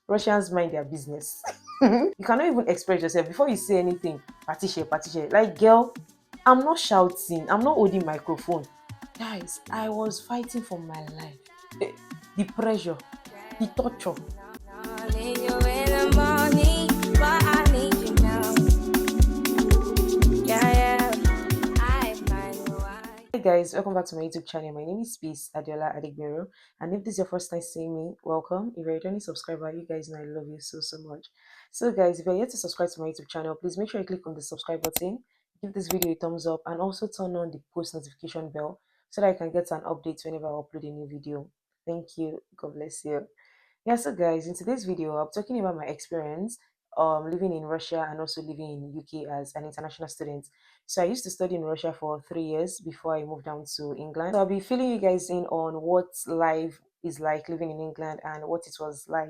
Russians mind their business. You cannot even express yourself before you say anything. Patishe, patishe. Like, girl, I'm not shouting. I'm not holding microphone. Guys, I was fighting for my life. Eh, the pressure, the torture. I need you in the morning, but I need you now. Yeah, yeah. I find why. Hey guys, welcome back to my YouTube channel. My name is Peace Adiola Adegbero, and if this is your first time seeing me, welcome. If you're a returning subscriber, you guys know I love you so much. So guys, if you're yet to subscribe to my YouTube channel, please make sure you click on the subscribe button, give this video a thumbs up, and also turn on the post notification bell so that I can get an update whenever I upload a new video. Thank you. God bless you. Yeah, so guys, in today's video, I'm talking about my experience living in Russia and also living in UK as an international student. So I used to study in Russia for 3 years before I moved down to England. So I'll be filling you guys in on what life is like living in England and what it was like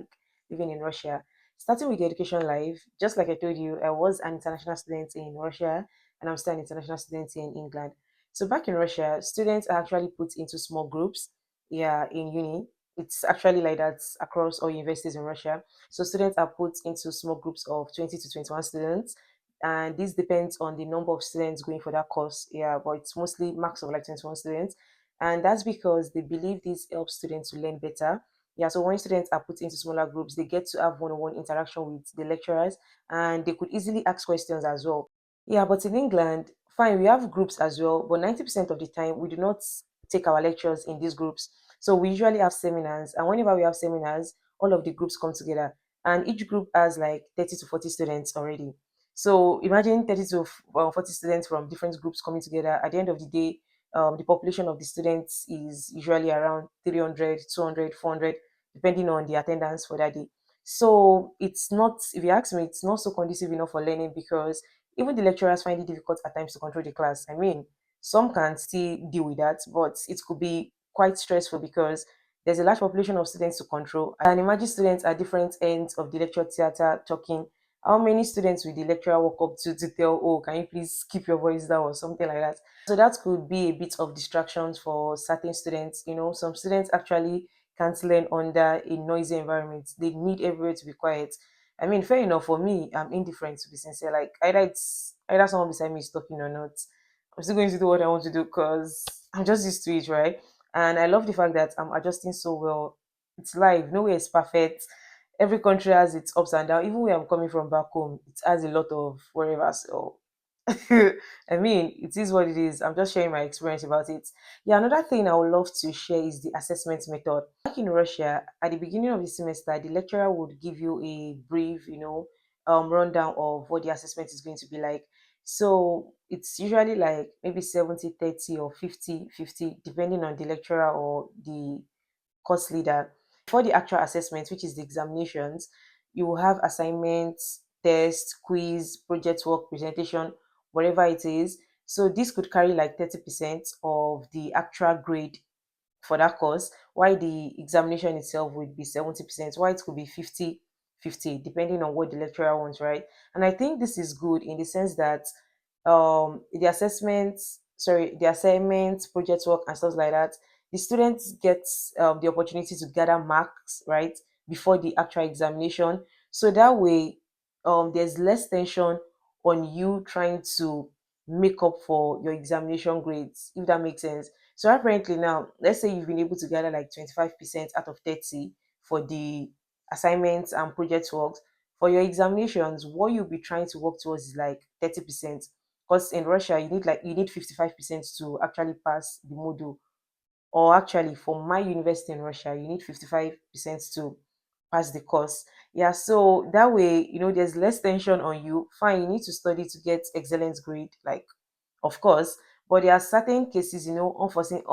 living in Russia. Starting with the education life, just like I told you, I was an international student in Russia and I'm still an international student in England. So back in Russia, students are actually put into small groups, yeah, in uni. It's actually like that across all universities in Russia. So students are put into small groups of 20 to 21 students, and this depends on the number of students going for that course. Yeah, but it's mostly max of like 21 students, and that's because they believe this helps students to learn better. Yeah, so when students are put into smaller groups, they get to have one-on-one interaction with the lecturers, and they could easily ask questions as well. Yeah, but in England, fine, we have groups as well, but 90% of the time we do not take our lectures in these groups. So we usually have seminars, and whenever we have seminars, all of the groups come together, and each group has like 30 to 40 students already. So imagine 30 to 40 students from different groups coming together. At the end of the day, the population of the students is usually around 300, 200, 400, depending on the attendance for that day. So it's not, if you ask me, it's not so conducive enough for learning because even the lecturers find it difficult at times to control the class. I mean, some can still deal with that, but it could be quite stressful because there's a large population of students to control. And imagine students at different ends of the lecture theater talking. How many students will the lecturer walk up to tell, oh, can you please keep your voice down or something like that? So that could be a bit of distractions for certain students. You know, some students actually can't learn under a noisy environment. They need everywhere to be quiet. I mean, fair enough for me, I'm indifferent to be sincere. Like either someone beside me is talking or not. I'm still going to do what I want to do because I'm just used to it, right? And I love the fact that I'm adjusting so well. It's live, nowhere is perfect. Every country has its ups and downs. Even where I'm coming from back home, it has a lot of wherever. So I mean, it is what it is. I'm just sharing my experience about it. Yeah, another thing I would love to share is the assessment method. Back in Russia, at the beginning of the semester, the lecturer would give you a brief, rundown of what the assessment is going to be like. So it's usually like maybe 70, 30, or 50, 50, depending on the lecturer or the course leader. For the actual assessment, which is the examinations, you will have assignments, tests, quiz, project work, presentation, whatever it is. So this could carry like 30% of the actual grade for that course, while the examination itself would be 70%, while it could be 50-50, depending on what the lecturer wants, right? And I think this is good in the sense that the assignments, project work, and stuff like that, the students get the opportunity to gather marks, right, before the actual examination. So that way, there's less tension on you trying to make up for your examination grades, if that makes sense. So apparently now, let's say you've been able to gather like 25% out of 30 for the assignments and project works. For your examinations, what you'll be trying to work towards is like 30%. Because in Russia, you need 55% to actually pass the module. Or actually, for my university in Russia, you need 55% to pass the course. Yeah, so that way, there's less tension on you. Fine, you need to study to get excellent grade, like of course, but there are certain cases, unforeseen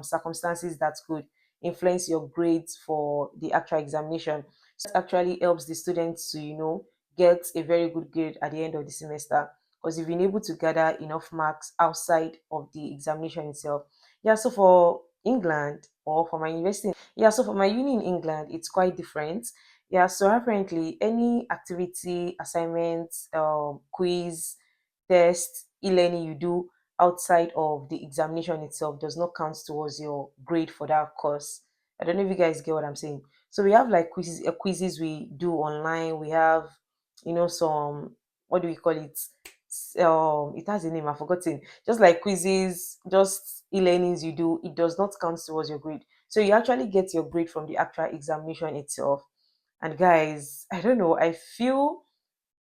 circumstances that could influence your grades for the actual examination. So that actually helps the students to, get a very good grade at the end of the semester because you've been able to gather enough marks outside of the examination itself. Yeah, so for England or for my university, yeah, so for my uni in England, it's quite different. Yeah, so apparently any activity, assignment, quiz, test, e-learning you do outside of the examination itself does not count towards your grade for that course. I don't know if you guys get what I'm saying. So we have like quizzes we do online. We have, some, what do we call it? It has a name, I've forgotten. Just like quizzes, just e-learnings you do, it does not count towards your grade. So you actually get your grade from the actual examination itself. And guys, I don't know, I feel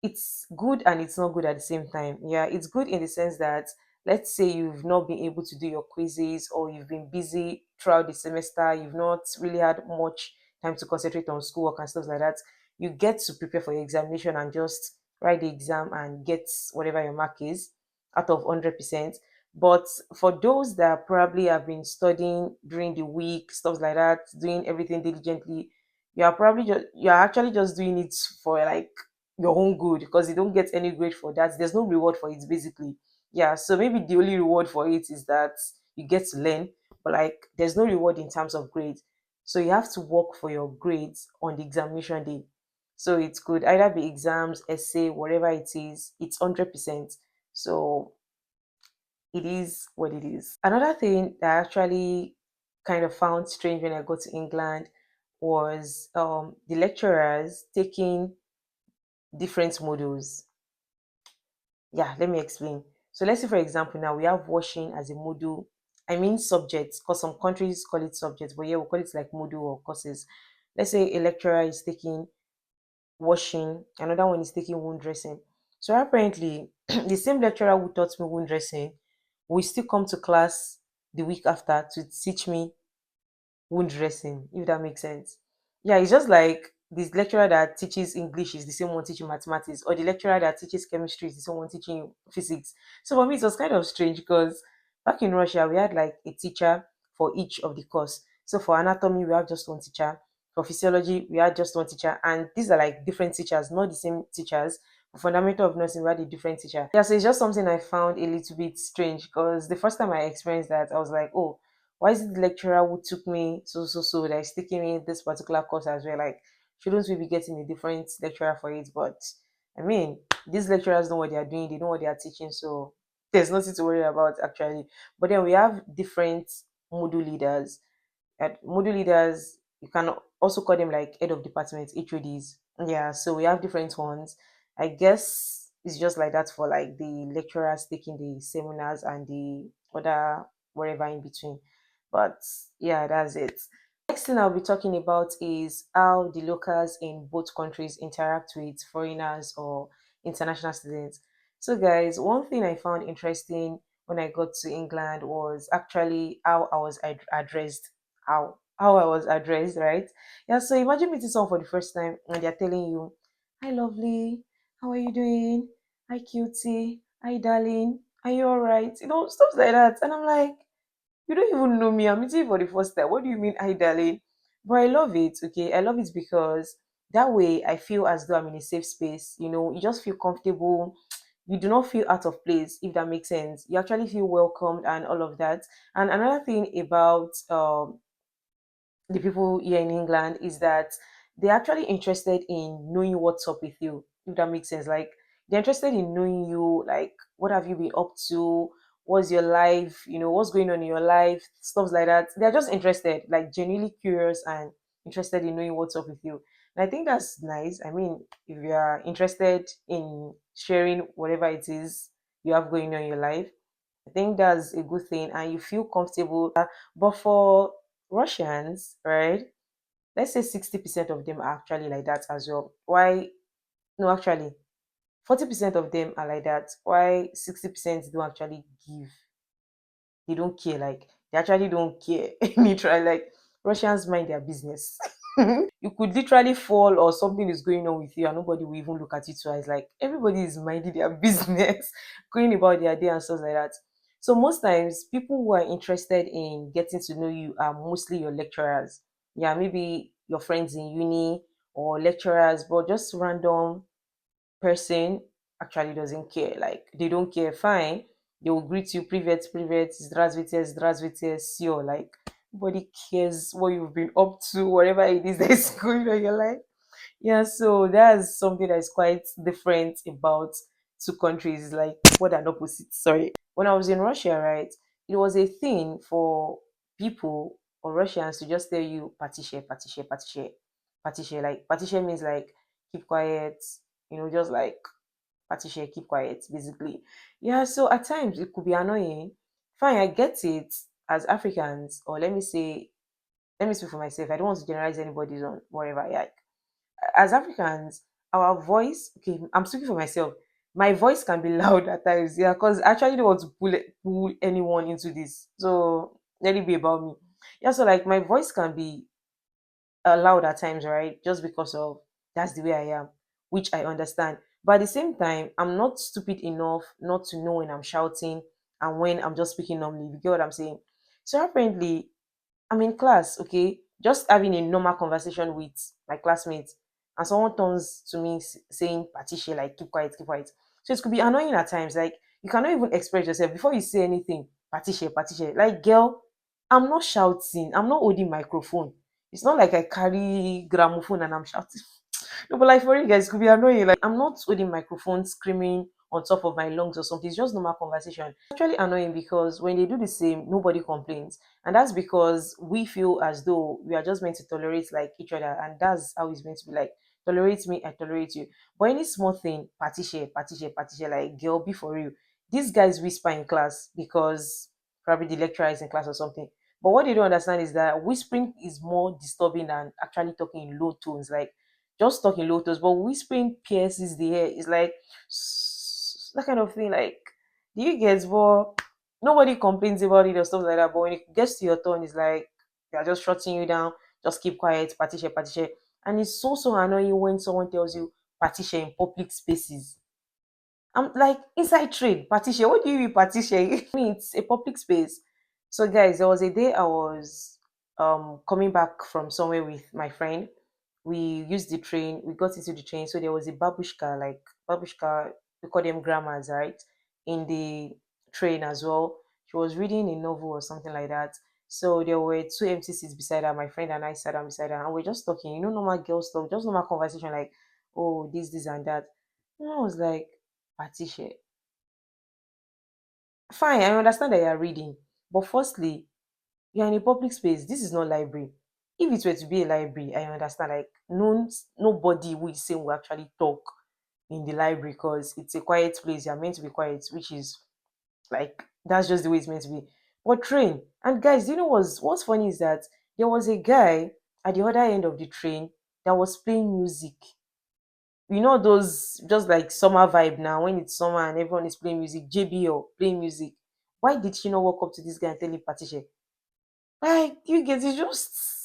it's good and it's not good at the same time. Yeah, it's good in the sense that, let's say you've not been able to do your quizzes, or you've been busy throughout the semester, you've not really had much time to concentrate on schoolwork and stuff like that. You get to prepare for your examination and just write the exam and get whatever your mark is out of 100%. But for those that probably have been studying during the week, stuff like that, doing everything diligently, you're actually just doing it for like your own good, because you don't get any grade for that. There's no reward for it, basically. Yeah, so maybe the only reward for it is that you get to learn, but like there's no reward in terms of grades. So you have to work for your grades on the examination day. So it could either be exams, essay, whatever it is, it's 100%. So it is what it is. Another thing that I actually kind of found strange when I got to England was the lecturers taking different modules. Yeah, let me explain. So let's say, for example, now we have washing as a module. I mean subjects, because some countries call it subjects, but yeah, we call it like module or courses. Let's say a lecturer is taking washing, another one is taking wound dressing. So apparently, the same lecturer who taught me wound dressing will still come to class the week after to teach me wound dressing, if that makes sense. Yeah, it's just like this lecturer that teaches English is the same one teaching mathematics, or the lecturer that teaches chemistry is the same one teaching physics. So for me, it was kind of strange because back in Russia, we had like a teacher for each of the course. So for anatomy, we have just one teacher. For physiology, we had just one teacher. And these are like different teachers, not the same teachers. For fundamental of nursing, we had a different teacher. Yeah, so it's just something I found a little bit strange, because the first time I experienced that, I was like, oh, why is it the lecturer who took me so that is taking me this particular course as well? Like, shouldn't we be getting a different lecturer for it? But I mean, these lecturers know what they are doing, they know what they are teaching, so there's nothing to worry about actually. But then we have different module leaders. At module leaders, you can also call them like head of departments, HODs. Yeah, so we have different ones. I guess it's just like that for like the lecturers taking the seminars and the other wherever in between. But yeah, that's it. Next thing I'll be talking about is how the locals in both countries interact with foreigners or international students. So, guys, one thing I found interesting when I got to England was actually how I was addressed. How I was addressed, right? Yeah. So imagine meeting someone for the first time and they're telling you, "Hi, lovely. How are you doing? Hi, cutie. Hi, darling. Are you all right?" Stuff like that. And I'm like, you don't even know me. I'm meeting you for the first time. What do you mean, hi, darling? But I love it. Okay, I love it because that way I feel as though I'm in a safe space. You just feel comfortable. You do not feel out of place, if that makes sense. You actually feel welcomed and all of that. And another thing about the people here in England is that they're actually interested in knowing what's up with you, if that makes sense. Like, they're interested in knowing you, like what have you been up to, what's your life, what's going on in your life, stuff like that. They're just interested, like genuinely curious and interested in knowing what's up with you. And I think that's nice. I mean, if you are interested in sharing whatever it is you have going on in your life, I think that's a good thing and you feel comfortable. But for Russians, right? Let's say 60% of them are actually like that as well. Why? No, actually, 40% of them are like that. Why 60% don't actually give? They don't care. Like, they actually don't care. Literally, like, Russians mind their business. You could literally fall or something is going on with you and nobody will even look at you twice. Like, everybody is minding their business, going about their day and stuff like that. So most times people who are interested in getting to know you are mostly your lecturers. Yeah, maybe your friends in uni or lecturers, but just random person actually doesn't care. Like, they don't care, fine. They will greet you, privet, zdravstvuyte, see you. Like, nobody cares what you've been up to, whatever it is that's going on in your life. Yeah, so that's something that is quite different about two countries, like what an opposite. Sorry. When I was in Russia, right, it was a thing for people or Russians to just tell you party share, party share, party share. patishe. Like patishe means like keep quiet, just like patishe, keep quiet, basically. Yeah, so at times it could be annoying. Fine, I get it. As Africans, or let me speak for myself. I don't want to generalize anybody's on whatever. Yeah, as Africans, our voice, okay, I'm speaking for myself. My voice can be loud at times, yeah, because I actually don't want to pull anyone into this. So let it be about me. Yeah, so like my voice can be loud at times, right? Just because of that's the way I am, which I understand. But at the same time, I'm not stupid enough not to know when I'm shouting and when I'm just speaking normally. You get what I'm saying? So apparently, I'm in class, okay, just having a normal conversation with my classmates, and someone turns to me saying, Patricia, like, keep quiet, keep quiet. So it could be annoying at times. Like, you cannot even express yourself before you say anything. Patricia, Patricia. Like, girl, I'm not shouting, I'm not holding microphone. It's not like I carry gramophone and I'm shouting. No, but like for you guys, it could be annoying. Like I'm not holding microphone screaming on top of my lungs or something. It's just normal conversation. It's actually annoying because when they do the same, nobody complains. And that's because we feel as though we are just meant to tolerate like each other. And that's how it's meant to be like. Tolerate me, I tolerate you. But any small thing, partition, like girl, be for real. These guys whisper in class because probably the lecturer is in class or something. But what they don't understand is that whispering is more disturbing than actually talking in low tones. Like just talking low tones, but whispering pierces the air. It's like that kind of thing. Like, do you get? But nobody complains about it or stuff like that. But when it gets to your turn, it's like they're just shutting you down. Just keep quiet, patishe, patishe. And it's so annoying when someone tells you patishe in public spaces. I'm like inside trade, partition. What do you mean partition? I mean it's a public space. So guys, there was a day I was coming back from somewhere with my friend. We used the train, we got into the train, so there was a babushka, like babushka, we call them grandmas, right? In the train as well. She was reading a novel or something like that. So there were two empty seats beside her. My friend and I sat down beside her and we're just talking, normal girls talk, just normal conversation, like, oh, this, and that. And I was like, Patricia, fine, I understand that you're reading, but firstly, you're in a public space. This is not library. If it were to be a library, I understand. Like, nobody who is saying will actually talk in the library because it's a quiet place. You're meant to be quiet, which is like that's just the way it's meant to be. But train and guys, do you know what's funny is that there was a guy at the other end of the train that was playing music. Those just like summer vibe now when it's summer and everyone is playing music, JBL playing music. Why did she not walk up to this guy and tell him Patricia? Like you get it just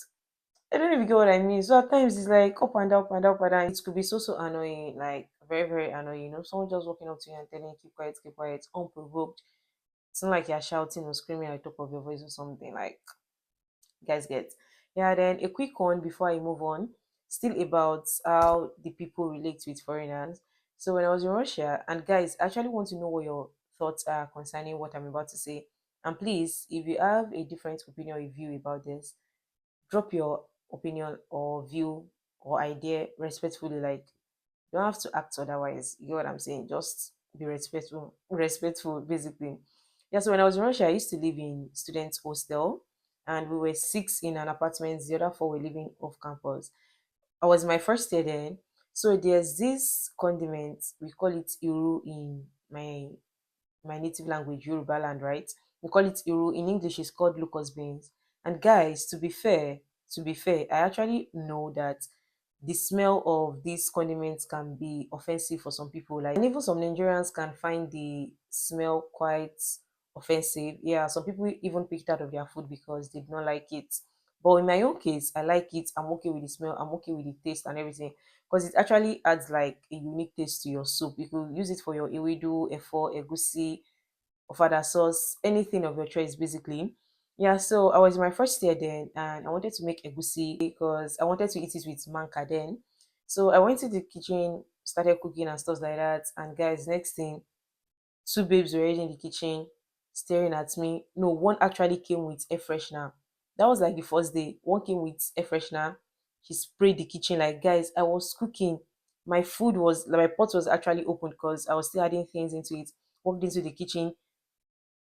I don't know if you get what I mean. So at times it's like up and down, up and down, up and down. It could be so annoying, like very, very annoying. Someone just walking up to you and telling you keep quiet, unprovoked. It's not like you're shouting or screaming at the top of your voice or something. Like guys get. Yeah, then a quick one before I move on, still about how the people relate with foreigners. So when I was in Russia, and guys, I actually want to know what your thoughts are concerning what I'm about to say. And please, if you have a different opinion or view about this, drop your opinion or view or idea respectfully. Like you don't have to act otherwise. You get what I'm saying? Just be respectful, basically. Yeah, so when I was in Russia, I used to live in students' hostel, and we were six in an apartment. The other four were living off campus. I was my first year then. So there's this condiment, we call it iru in my native language, Yoruba land, right? We call it iru. In English, it's called locust beans. And guys, to be fair, I actually know that the smell of these condiments can be offensive for some people. Like, and even some Nigerians can find the smell quite offensive. Yeah, some people even picked out of their food because they did not like it. But in my own case, I like it. I'm okay with the smell. I'm okay with the taste and everything because it actually adds like a unique taste to your soup. You could use it for your ewedu, efo, egusi, ofada sauce, anything of your choice, basically. Yeah, so I was in my first year then, and I wanted to make egusi because I wanted to eat it with manka then. So I went to the kitchen, started cooking and stuff like that. And guys, next thing, two babes were already in the kitchen staring at me. No, one actually came with air freshener. That was like the first day. One came with air freshener. She sprayed the kitchen. Like, guys, I was cooking. My food was like my pot was actually open because I was still adding things into it. Walked into the kitchen,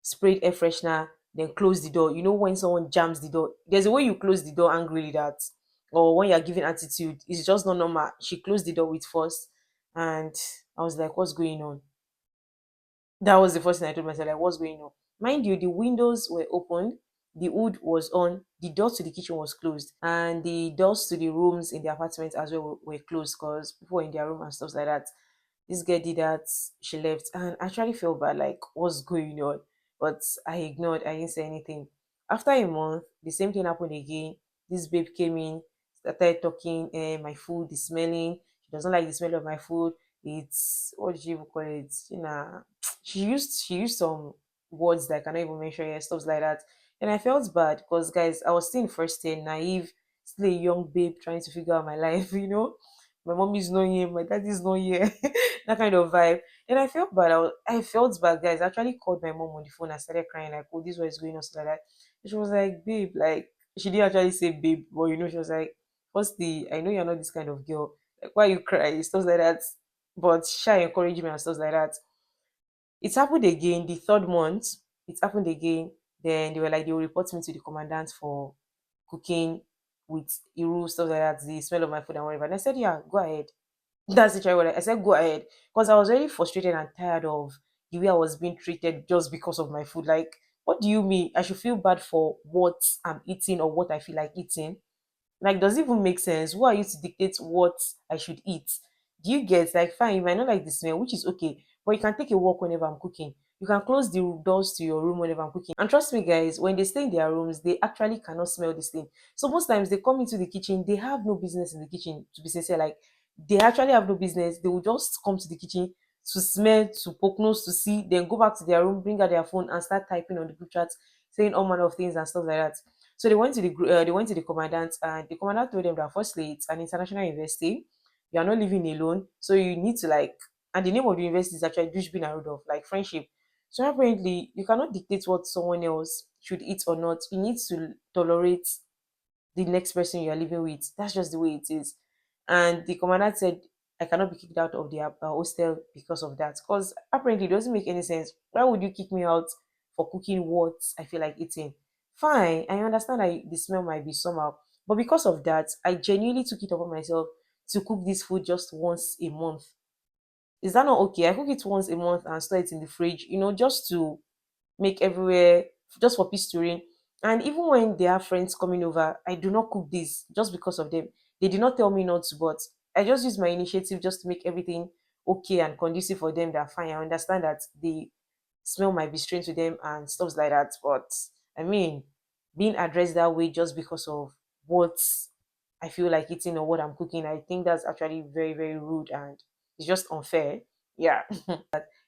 sprayed air freshener, then closed the door. When someone jams the door, there's a way you close the door angrily that or when you're giving attitude, it's just not normal. She closed the door with force, and I was like, what's going on? That was the first thing I told myself, like, what's going on? Mind you, the windows were open, the wood was on, the door to the kitchen was closed, and the doors to the rooms in the apartment as well were closed because people were in their room and stuff like that. This girl did that, she left, and I actually felt bad, like, what's going on? But I ignored, I didn't say anything. After a month, the same thing happened again. This babe came in, started talking, my food is smelling. She doesn't like the smell of my food. It's, what did you even call it? You know, she used some words that I cannot even mention here, stuff like that. And I felt bad because, guys, I was still in first year, naive, still a young babe trying to figure out my life, My mom is not here, my dad is not here, that kind of vibe. And I felt bad. I felt bad, guys. I actually called my mom on the phone and started crying, like, oh, this is what is going on, stuff like that. And she was like, babe, like, she didn't actually say babe, but she was like, firstly, I know you're not this kind of girl. Like, why you cry? Stuff like that. But she encouraged me and stuff like that. It happened again the third month. It happened again. Then they were like, they will report me to the commandant for cooking with Iru, stuff like that, the smell of my food and whatever. And I said, yeah, go ahead. That's literally what I said, go ahead. Because I was really frustrated and tired of the way I was being treated just because of my food. Like, what do you mean? I should feel bad for what I'm eating or what I feel like eating? Like, does it even make sense? Who are you to dictate what I should eat? Do you get, like, fine, you might not like the smell, which is okay, but you can take a walk whenever I'm cooking. You can close the doors to your room whenever I'm cooking. And trust me, guys, when they stay in their rooms, they actually cannot smell this thing. So most times they come into the kitchen, they have no business in the kitchen, to be sincere. Like, they actually have no business. They will just come to the kitchen to smell, to poke nose, to see, then go back to their room, bring out their phone, and start typing on the group chat, saying all manner of things and stuff like that. So they went to the commandant, and the commandant told them that firstly it's an international university. You are not living alone, so you need to, like, and the name of the university is actually Dushbin and Rudolph, like friendship. So apparently you cannot dictate what someone else should eat or not. You need to tolerate the next person you are living with. That's just the way it is. And the commandant said, I cannot be kicked out of the hostel because of that. Because apparently it doesn't make any sense. Why would you kick me out for cooking what I feel like eating? Fine, I understand that the smell might be somehow. But because of that, I genuinely took it upon myself to cook this food just once a month. Is that not okay? I cook it once a month and store it in the fridge, just to make everywhere, just for peace to reign. And even when they have friends coming over, I do not cook this just because of them. They did not tell me not to, but I just use my initiative just to make everything okay and conducive for them. They're fine. I understand that the smell might be strange to them and stuff like that. But I mean, being addressed that way just because of what I feel like eating or what I'm cooking, I think that's actually very, very rude and it's just unfair. Yeah.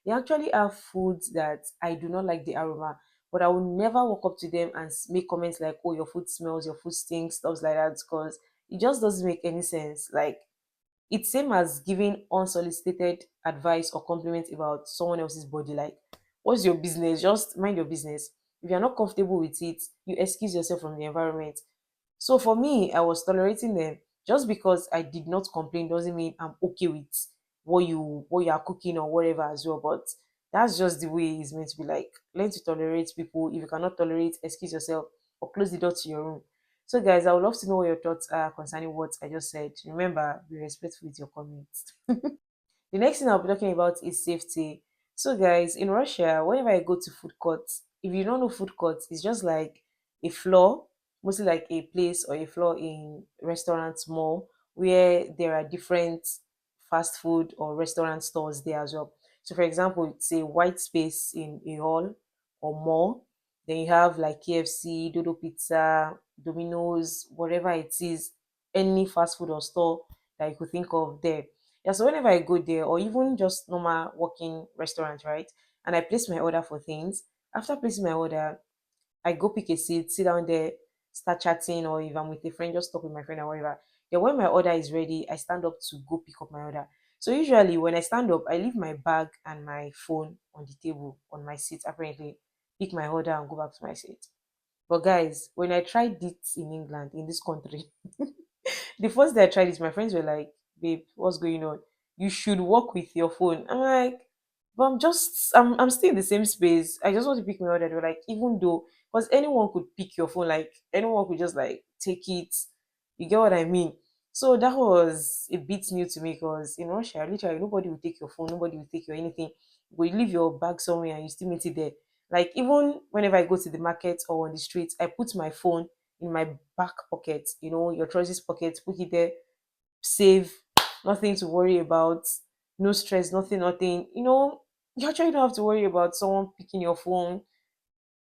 They actually have foods that I do not like the aroma, but I will never walk up to them and make comments like, "Oh, your food smells, your food stinks," stuff like that, because it just doesn't make any sense. Like, it's same as giving unsolicited advice or compliments about someone else's body. Like, what's your business? Just mind your business. If you're not comfortable with it, you excuse yourself from the environment. So for me, I was tolerating them. Just because I did not complain doesn't mean I'm okay with what you are cooking or whatever as well. But that's just the way it's meant to be. Like, learn to tolerate people. If you cannot tolerate, excuse yourself or close the door to your room. So guys, I would love to know what your thoughts are concerning what I just said. Remember, be respectful with your comments. The next thing I'll be talking about is safety. So, guys, in Russia, whenever I go to food courts, if you don't know food courts, it's just like a floor, mostly like a place or a floor in restaurants mall where there are different fast food or restaurant stores there as well. So, for example, it's a white space in a hall or mall. Then you have like KFC, Dodo Pizza, Domino's, whatever it is, any fast food or store that you could think of there. Yeah, so whenever I go there, or even just normal walking restaurant, right, and I place my order for things, after placing my order, I go pick a seat, sit down there, start chatting, or if I'm with a friend, just talk with my friend or whatever. Then when my order is ready, I stand up to go pick up my order. So usually when I stand up, I leave my bag and my phone on the table on my seat, apparently, pick my order and go back to my seat. But guys, when I tried it in England, in this country, the first day I tried it, my friends were like, "Babe, what's going on? You should walk with your phone." I'm like, "But I'm still in the same space. I just want to pick my order." They were like, "Even though, because anyone could pick your phone, like anyone could just like take it." You get what I mean? So that was a bit new to me because in Russia, literally nobody will take your phone, nobody will take your anything. But you leave your bag somewhere and you still meet it there. Like even whenever I go to the market or on the street, I put my phone in my back pocket, your trousers pocket, put it there, save, nothing to worry about, no stress, nothing, nothing. You actually don't have to worry about someone picking your phone,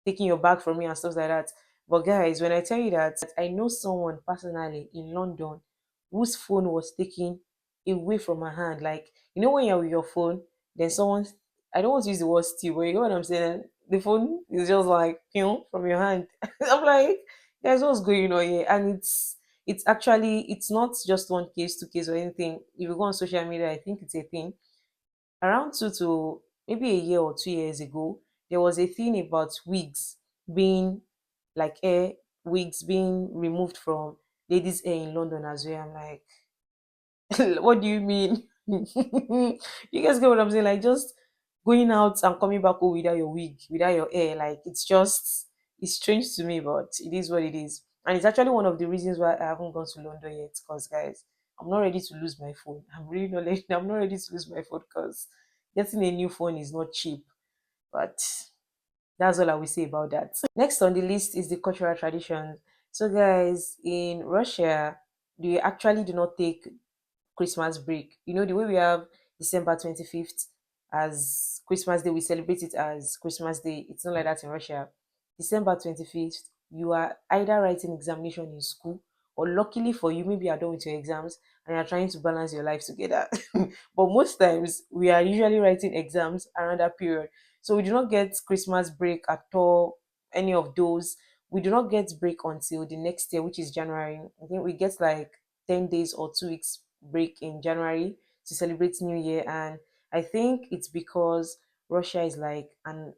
taking your bag from you and stuff like that. But guys, when I tell you that I know someone personally in London whose phone was taken away from her hand, like when you're with your phone, then someone, I don't want to use the word steal, but you know what I'm saying? The phone is just like from your hand. I'm like, guys, what's going on here? And it's actually it's not just one case, two case or anything. If you go on social media, I think it's a thing around 2 to maybe a year or 2 years ago, there was a thing about wigs being like hair wigs being removed from ladies' hair in London as well. I'm like, what do you mean? You guys get what I'm saying? Like just going out and coming back home without your wig, without your hair, like it's strange to me, but it is what it is. And it's actually one of the reasons why I haven't gone to London yet. Because guys, I'm not ready to lose my phone. I'm really not ready. I'm not ready to lose my phone because getting a new phone is not cheap. But that's all I will say about that. Next on the list is the cultural tradition. So guys, in Russia, they actually do not take Christmas break. The way we have December 25th as Christmas Day, we celebrate it as Christmas Day. It's not like that in Russia. December 25th, you are either writing examination in school, or luckily for you, maybe you're done with your exams and you're trying to balance your life together. But most times, we are usually writing exams around that period. So we do not get Christmas break at all, any of those. We do not get break until the next year, which is January. I think we get like 10 days or 2 weeks break in January to celebrate New Year. And I think it's because Russia is like an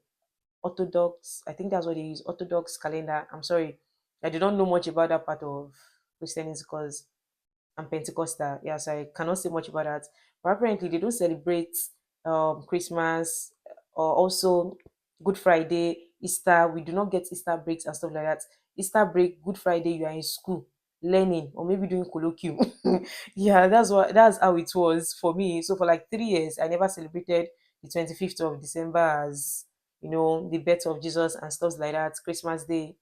Orthodox, I think that's what they use, Orthodox calendar. I'm sorry, I do not know much about that part of Christianity because I'm Pentecostal. Yeah, so I cannot say much about that. But apparently, they don't celebrate Christmas or also Good Friday, Easter. We do not get Easter breaks and stuff like that. Easter break, Good Friday, you are in school learning or maybe doing colloquium. Yeah, that's how it was for me. So for like 3 years, I never celebrated the 25th of December as the birth of Jesus and stuff like that. Christmas Day,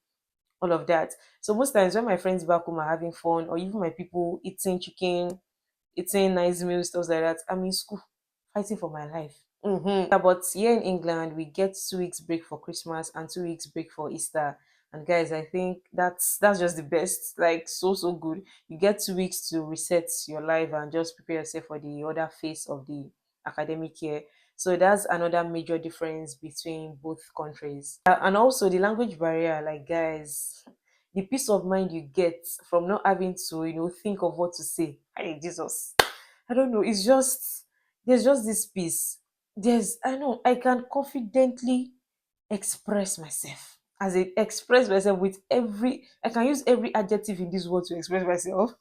all of that. So most times when my friends back home are having fun, or even my people eating chicken, eating nice meals, stuff like that, I'm in school fighting for my life. Yeah, but here in England, we get 2 weeks break for Christmas and 2 weeks break for Easter. And guys, I think that's just the best. Like so good. You get 2 weeks to reset your life and just prepare yourself for the other phase of the academic year. So that's another major difference between both countries. And also the language barrier, like guys, the peace of mind you get from not having to, think of what to say. Hey, Jesus. I don't know. It's just there's just this peace. I know I can confidently express myself. As I express myself with I can use every adjective in this world to express myself.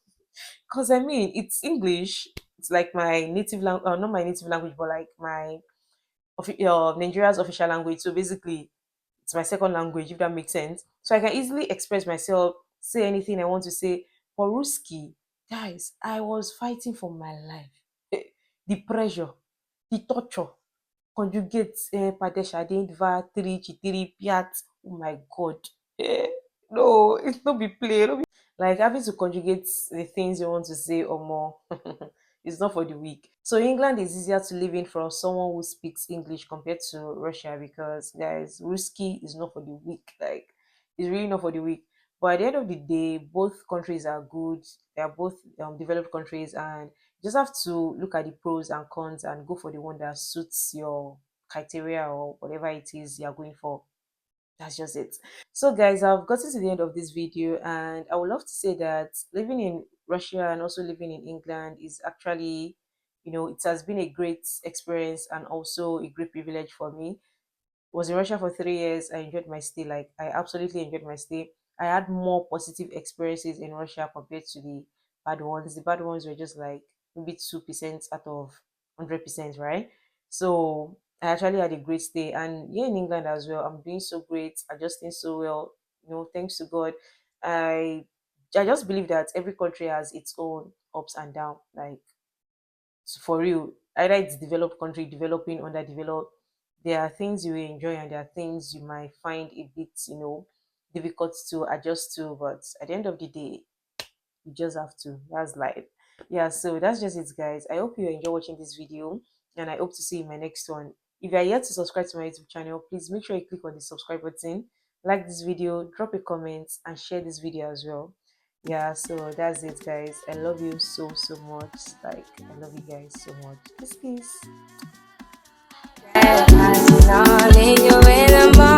Because I mean, it's English. It's like my native language, not my native language, but like my Nigeria's official language. So basically, it's my second language, if that makes sense. So I can easily express myself, say anything I want to say. For Ruski, guys, I was fighting for my life. The pressure, the torture, conjugate, padeshade, dva, three, chitiri, piat. Oh my God. Eh, no, it's not be play. No be like having to conjugate the things you want to say or more. It's not for the weak. So England is easier to live in for someone who speaks English compared to Russia because guys, Ruski is not for the weak. Like it's really not for the weak. But at the end of the day, both countries are good. They are both developed countries, and you just have to look at the pros and cons and go for the one that suits your criteria or whatever it is you're going for. That's just it. So guys, I've gotten to the end of this video, and I would love to say that living in Russia and also living in England is actually, it has been a great experience and also a great privilege for me. Was in Russia for 3 years. I enjoyed my stay. Like I absolutely enjoyed my stay. I had more positive experiences in Russia compared to the bad ones. The bad ones were just like maybe 2% out of 100%, right? So I actually had a great stay, and here in England as well, I'm doing so great, adjusting so well. Thanks to God. I I just believe that every country has its own ups and downs. Like for real, either it's developed country, developing, underdeveloped, there are things you will enjoy and there are things you might find a bit, difficult to adjust to. But at the end of the day, you just have to. That's life. Yeah, so that's just it, guys. I hope you enjoy watching this video and I hope to see you in my next one. If you are yet to subscribe to my YouTube channel, please make sure you click on the subscribe button, like this video, drop a comment, and share this video as well. Yeah, so that's it, guys. I love you so so much. Like, I love you guys so much. Peace, peace. Yeah, I know, need you in the morning.